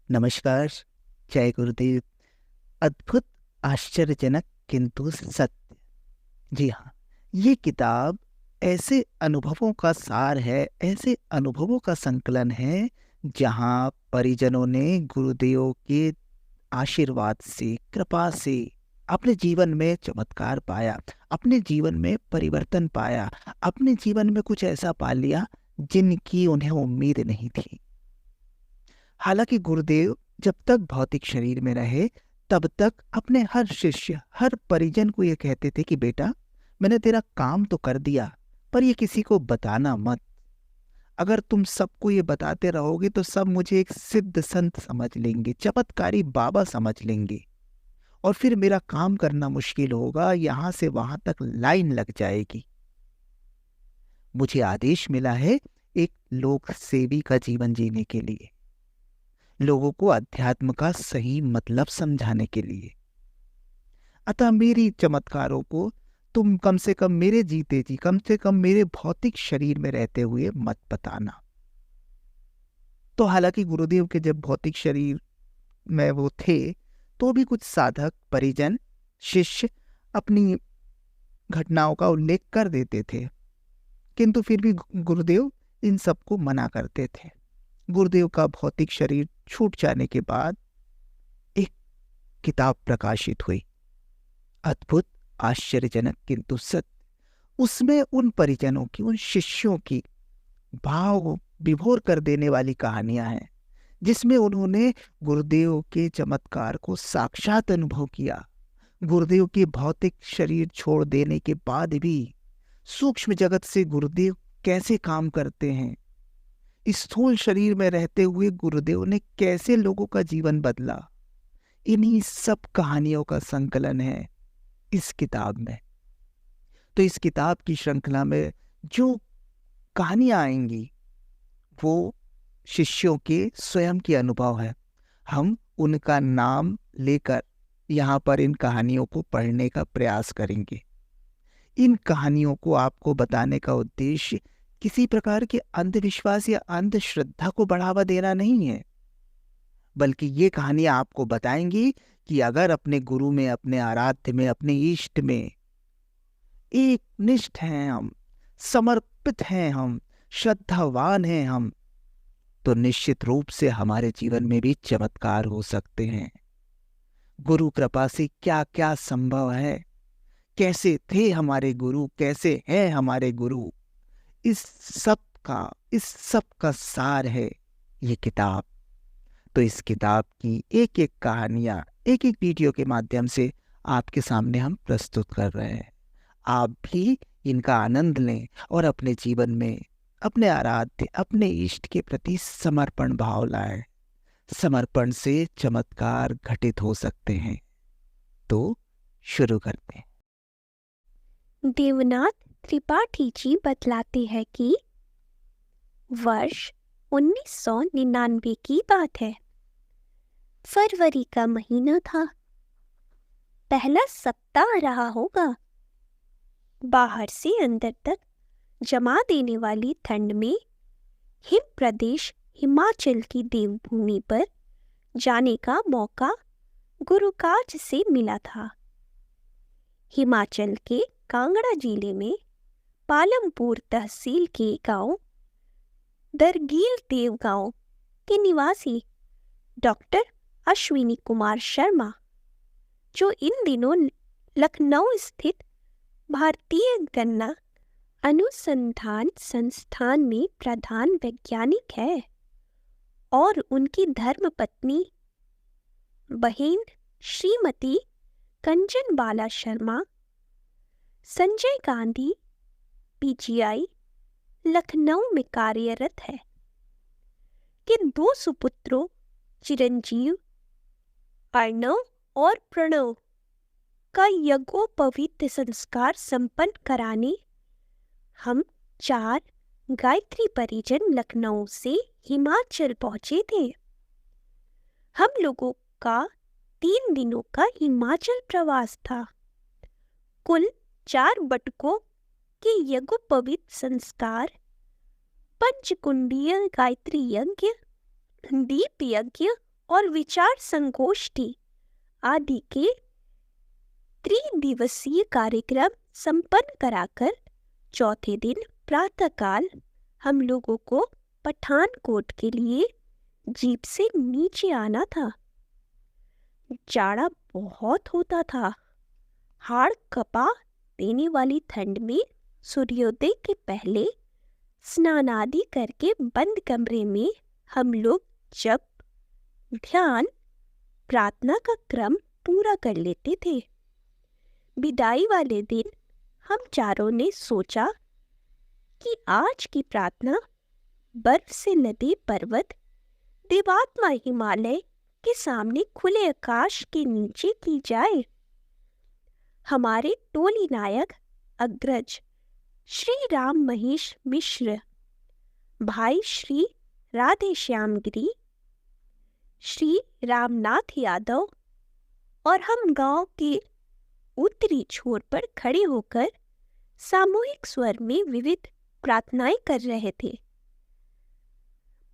नमस्कार। जय गुरुदेव। अद्भुत, आश्चर्यजनक किंतु सत्य। जी हाँ, ये किताब ऐसे अनुभवों का सार है, ऐसे अनुभवों का संकलन है जहाँ परिजनों ने गुरुदेव के आशीर्वाद से, कृपा से अपने जीवन में चमत्कार पाया, अपने जीवन में परिवर्तन पाया, अपने जीवन में कुछ ऐसा पा लिया जिनकी उन्हें उम्मीद नहीं थी। हालांकि गुरुदेव जब तक भौतिक शरीर में रहे तब तक अपने हर शिष्य, हर परिजन को ये कहते थे कि बेटा, मैंने तेरा काम तो कर दिया, पर ये किसी को बताना मत। अगर तुम सबको ये बताते रहोगे तो सब मुझे एक सिद्ध संत समझ लेंगे, चमत्कारी बाबा समझ लेंगे, और फिर मेरा काम करना मुश्किल होगा, यहां से वहां तक लाइन लग जाएगी। मुझे आदेश मिला है एक लोक सेवी का जीवन जीने के लिए, लोगों को अध्यात्म का सही मतलब समझाने के लिए। अतः मेरी चमत्कारों को तुम कम से कम मेरे जीते जी, कम से कम मेरे भौतिक शरीर में रहते हुए मत बताना। तो हालांकि गुरुदेव के जब भौतिक शरीर में वो थे तो भी कुछ साधक, परिजन, शिष्य अपनी घटनाओं का उल्लेख कर देते थे, किंतु फिर भी गुरुदेव इन सबको मना करते थे। गुरुदेव का भौतिक शरीर छूट जाने के बाद एक किताब प्रकाशित हुई, अद्भुत, आश्चर्यजनक किंतु सत्य। उसमें उन परिजनों की, उन शिष्यों की भाव विभोर कर देने वाली कहानियां हैं, जिसमें उन्होंने गुरुदेव के चमत्कार को साक्षात अनुभव किया। गुरुदेव के भौतिक शरीर छोड़ देने के बाद भी सूक्ष्म जगत से गुरुदेव कैसे काम करते हैं, स्थूल शरीर में रहते हुए गुरुदेव ने कैसे लोगों का जीवन बदला, इन्हीं सब कहानियों का संकलन है इस किताब में। तो इस किताब की श्रृंखला में जो कहानियां आएंगी वो शिष्यों के स्वयं के अनुभव है। हम उनका नाम लेकर यहाँ पर इन कहानियों को पढ़ने का प्रयास करेंगे। इन कहानियों को आपको बताने का उद्देश्य किसी प्रकार के अंधविश्वास या अंधश्रद्धा को बढ़ावा देना नहीं है, बल्कि ये कहानियां आपको बताएंगी कि अगर अपने गुरु में, अपने आराध्य में, अपने इष्ट में एक निष्ठ हैं हम, समर्पित हैं हम, श्रद्धावान हैं हम, तो निश्चित रूप से हमारे जीवन में भी चमत्कार हो सकते हैं। गुरु कृपा से क्या क्या संभव है, कैसे थे हमारे गुरु, कैसे हैं हमारे गुरु, इस सब का सार है ये किताब। तो इस किताब की एक एक कहानियां एक एक वीडियो के माध्यम से आपके सामने हम प्रस्तुत कर रहे हैं। आप भी इनका आनंद लें और अपने जीवन में अपने आराध्य, अपने इष्ट के प्रति समर्पण भाव लाएं। समर्पण से चमत्कार घटित हो सकते हैं। तो शुरू करते हैं। देवनाथ त्रिपाठी जी बतलाते हैं कि वर्ष 1999 की बात है। फरवरी का महीना था, पहला सप्ताह रहा होगा। बाहर से अंदर तक जमा देने वाली ठंड में हिम प्रदेश हिमाचल की देवभूमि पर जाने का मौका गुरुकाज से मिला था। हिमाचल के कांगड़ा जिले में पालमपुर तहसील के गांव दरगील देव गांव के निवासी डॉक्टर अश्विनी कुमार शर्मा, जो इन दिनों लखनऊ स्थित भारतीय गन्ना अनुसंधान संस्थान में प्रधान वैज्ञानिक है, और उनकी धर्मपत्नी बहन श्रीमती कंचन बाला शर्मा संजय गांधी पीजीआई लखनऊ में कार्यरत है, कि दो सुपुत्रों चिरंजीव अर्णव और प्रणव का यज्ञोपवीत संस्कार संपन्न कराने हम 4 गायत्री परिजन लखनऊ से हिमाचल पहुंचे थे। हम लोगों का 3 दिनों का हिमाचल प्रवास था। कुल 4 बटकों के यज्ञोपवीत संस्कार, पंचकुंडीय गायत्री यज्ञ, दीप यज्ञ और विचार संगोष्ठी आदि के त्रिदिवसीय कार्यक्रम संपन्न कराकर चौथे दिन प्रातःकाल हम लोगों को पठानकोट के लिए जीप से नीचे आना था। जाड़ा बहुत होता था। हाड़ कपा देने वाली ठंड में सूर्योदय के पहले स्नान आदि करके बंद कमरे में हम लोग जब ध्यान प्रार्थना का क्रम पूरा कर लेते थे। विदाई वाले दिन हम चारों ने सोचा कि आज की प्रार्थना बर्फ से लदे पर्वत देवात्मा हिमालय के सामने खुले आकाश के नीचे की जाए। हमारे टोली नायक अग्रज श्री राम महेश मिश्र, भाई श्री राधे श्याम गिरी, श्री रामनाथ यादव और हम गांव के उत्तरी छोर पर खड़े होकर सामूहिक स्वर में विविध प्रार्थनाएं कर रहे थे।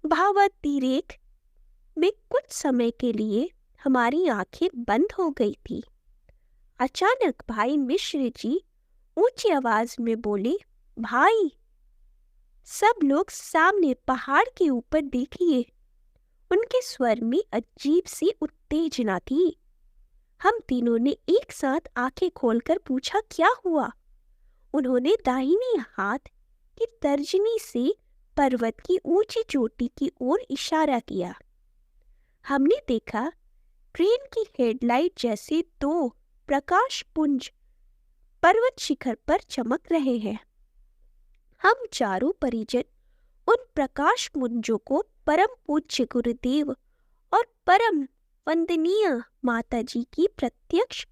भावातिरेक में कुछ समय के लिए हमारी आंखें बंद हो गई थी। अचानक भाई मिश्र जी ऊंची आवाज में बोले, भाई सब लोग सामने पहाड़ के ऊपर देखिए। उनके स्वर में अजीब सी उत्तेजना थी। हम तीनों ने एक साथ आंखें खोलकर पूछा, क्या हुआ? उन्होंने दाहिने हाथ की तर्जनी से पर्वत की ऊंची चोटी की ओर इशारा किया। हमने देखा ट्रेन की हेडलाइट जैसे दो प्रकाश पुंज पर्वत शिखर पर चमक रहे हैं। हम चारों परिजन उन प्रकाश पुंजों को परम पूज्य गुरुदेव और परम वंदनीय माताजी की प्रत्यक्ष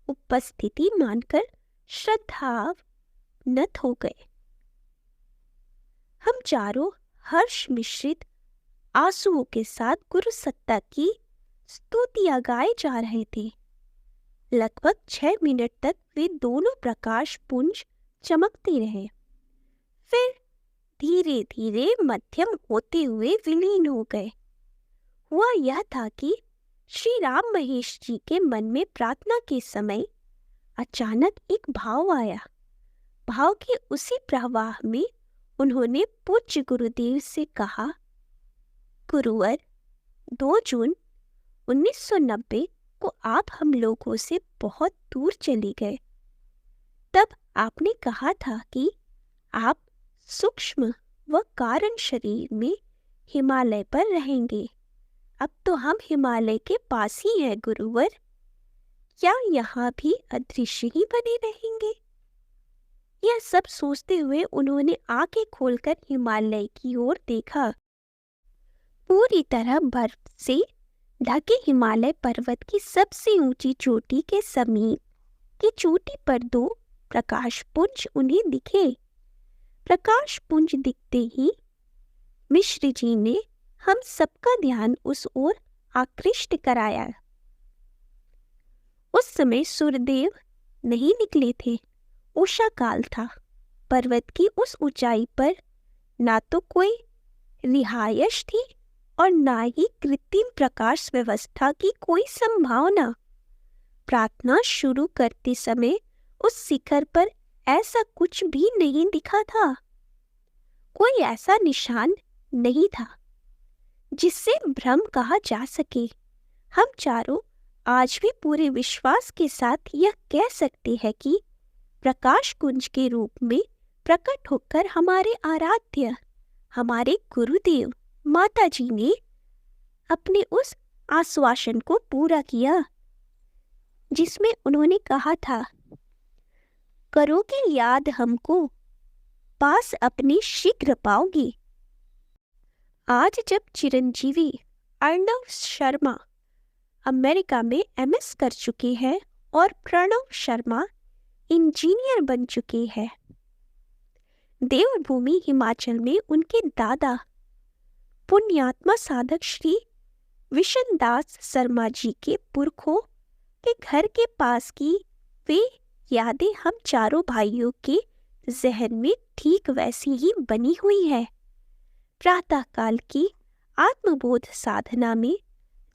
उपस्थिति मानकर श्रद्धान्वित हो गए। हम चारों हर्ष मिश्रित आंसुओं के साथ गुरु सत्ता की स्तुतियां गाए जा रहे थे। लगभग 6 मिनट तक वे दोनों प्रकाश पुंज चमकते रहे, फिर धीरे धीरे मध्यम होते हुए विलीन हो गए। हुआ यह था कि श्री राम महेश जी के मन में प्रार्थना के समय अचानक एक भाव आया। भाव के उसी प्रवाह में उन्होंने पूज्य गुरुदेव से कहा, गुरुवर, 2 जून 1990 को आप हम लोगों से बहुत दूर चले गए। तब आपने कहा था कि आप सूक्ष्म व कारण शरीर में हिमालय पर रहेंगे। अब तो हम हिमालय के पास ही हैं गुरुवर। क्या यहाँ भी अदृश्य ही बने रहेंगे? यह सब सोचते हुए उन्होंने आंखें खोलकर हिमालय की ओर देखा। पूरी तरह बर्फ से ढके हिमालय पर्वत की सबसे ऊंची चोटी के समीप की चोटी पर 2 प्रकाश पुंज उन्हें दिखे। प्रकाश पुंज दिखते ही मिश्र जी ने हम सबका ध्यान उस ओर आकृष्ट कराया। उस समय सूर्यदेव नहीं निकले थे। उषा काल था। पर्वत की उस ऊंचाई पर ना तो कोई रिहायश थी और ना ही कृत्रिम प्रकाश व्यवस्था की कोई संभावना। प्रार्थना शुरू करते समय उस शिखर पर ऐसा कुछ भी नहीं दिखा था। कोई ऐसा निशान नहीं था जिससे भ्रम कहा जा सके। हम चारों आज भी पूरे विश्वास के साथ यह कह सकते हैं कि प्रकाश कुंज के रूप में प्रकट होकर हमारे आराध्य, हमारे गुरुदेव माता जी ने अपने उस आश्वासन को पूरा किया जिसमें उन्होंने कहा था, करोगे याद हमको, पास अपने शीघ्र पाओगे। आज जब चिरंजीवी अर्णव शर्मा अमेरिका में MS कर चुके हैं और प्रणव शर्मा इंजीनियर बन चुके हैं, देवभूमि हिमाचल में उनके दादा पुण्यात्मा साधक श्री विशन दास शर्मा जी के पुरखों के घर के पास की वे यादें हम चारों भाइयों के जहन में ठीक वैसी ही बनी हुई है। प्रातःकाल की आत्मबोध साधना में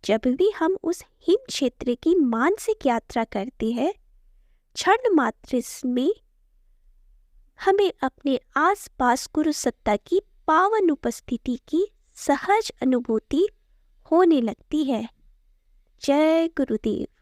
जब भी हम उस हिम क्षेत्र की मानसिक यात्रा करते हैं, क्षण मात्र में हमें अपने आसपास गुरु सत्ता की पावन उपस्थिति की सहज अनुभूति होने लगती है। जय गुरुदेव।